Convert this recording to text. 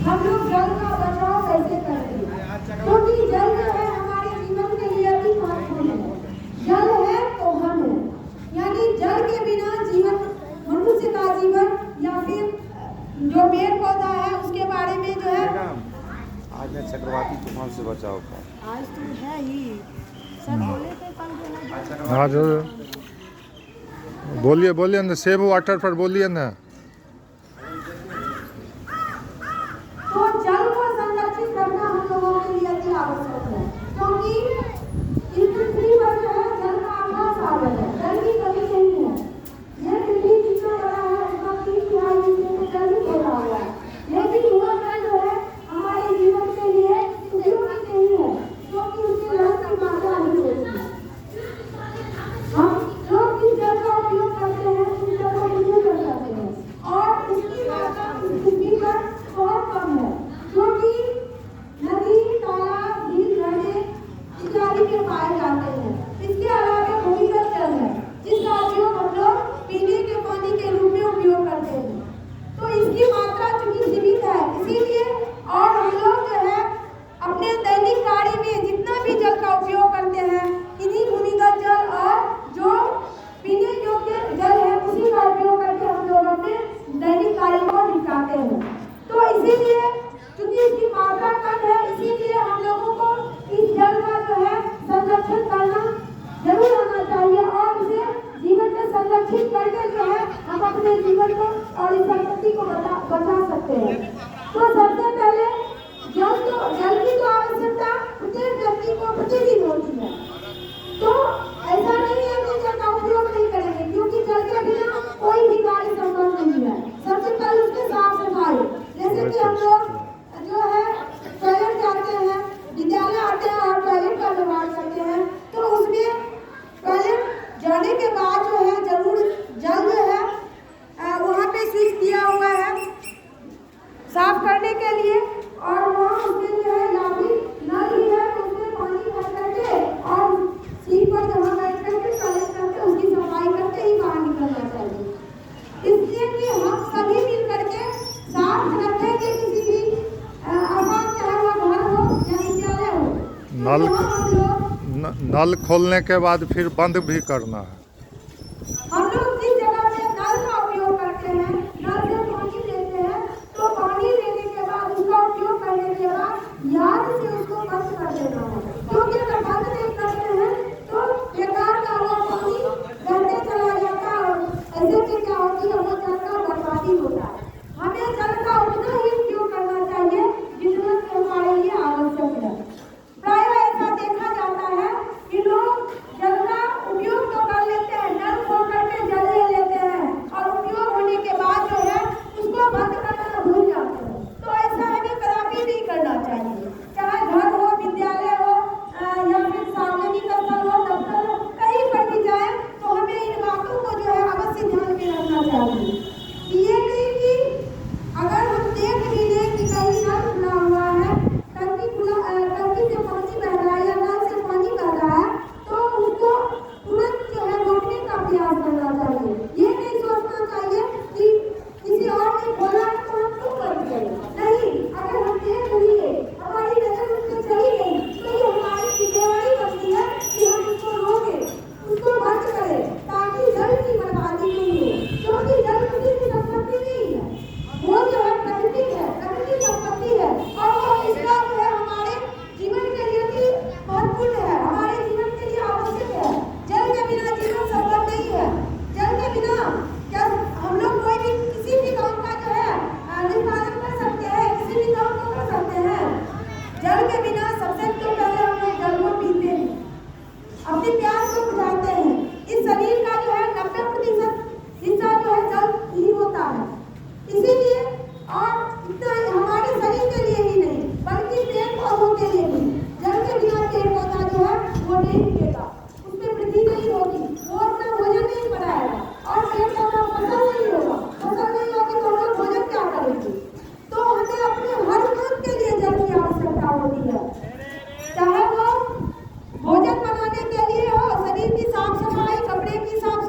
हम लोग जल का बचाव कैसे करें, क्योंकि जल जो है हमारे जीवन के लिए अति महत्वपूर्ण है। जल है तो हम है, यानी जल के बिना जीवन, मनुष्य का जीवन या फिर जो पेड़ पौधा है उसके बारे में जो है। आज मैं चक्रवाती तूफान से बचाव का आज तो है ही सर बोले थे कल जो है। हाँ जो बोलिए बोलिए ना, सेब वाटर पर बोलिए ना। तो जल को संरक्षित करना हम लोगों के लिए अति आवश्यक है, क्योंकि इस पृथ्वी पर जो है जल का अभाव सागर है, जल की कमी नहीं है। ये पृथ्वी जितना बड़ा है उसका 3/4 हिस्से में जल ही भरा हुआ है, लेकिन वह जल जो है हमारे जीवन के लिए उपयोगी नहीं है, क्योंकि उसके रस की मात्रा नहीं होती है। हम लोग जिस जल का उपयोग करते हैं उस जल को नहीं कर सकते हैं, और उसकी मात्रा इस पृथ्वी पर बहुत कम है, क्योंकि नदी, तालाब, झील, झरने इत्यादि के पाए जाते हैं। इसके अलावा भूमिगत जल है जिसका उपयोग हम लोग पीने के पानी के रूप में उपयोग करते हैं। तो इसकी मात्रा चूंकि सीमित है, इसीलिए और हम लोग जो है अपने दैनिक कार्य में जितना भी जल का उपयोग करते हैं, इन्हीं भूमिगत जल और जो पीने योग्य जल है उसी का उपयोग करके हम लोग अपने दैनिक कार्य को निपटाते हैं। तो इसीलिए क्योंकि इसकी मात्रा कम है, इसीलिए हम लोगों को इस जल का जो है संरक्षण करना जरूर होना चाहिए, और इसे जीवन में संरक्षित करके जो है हम अपने जीवन को और इस संपत्ति को बचा सकते हैं। तो सबसे पहले जल की तो आवश्यकता प्रत्येक व्यक्ति को प्रतिदिन होती है। तो ऐसा नहीं है कि जल का उपयोग नहीं करेंगे, क्योंकि जल के बिना कोई भी कार्य संभव नहीं है। सबसे पहले उसके साफ सफाई, जैसे कि हम लोग जो है टॉयलेट जाते हैं, विद्यालय आते हैं और टॉयलेट का व्यवहार करते हैं, तो उसमें टॉयलेट जाने के बाद जो है जरूर जल जो है वहाँ पे स्विच दिया हुआ है साफ करने के लिए, और वहाँ उसमें जो है या फिर नल ही है तो उसमें पानी भर करके और सीट पर जहाँ बैठ करके टॉयलेट करके उसकी सफाई करके ही बाहर निकलना चाहिए। इसलिए कि हम सभी मिल करके साफ रखेंगे किसी भी आवास, चाहे वह घर हो या विद्यालय हो। नल खोलने के बाद फिर बंद भी करना है।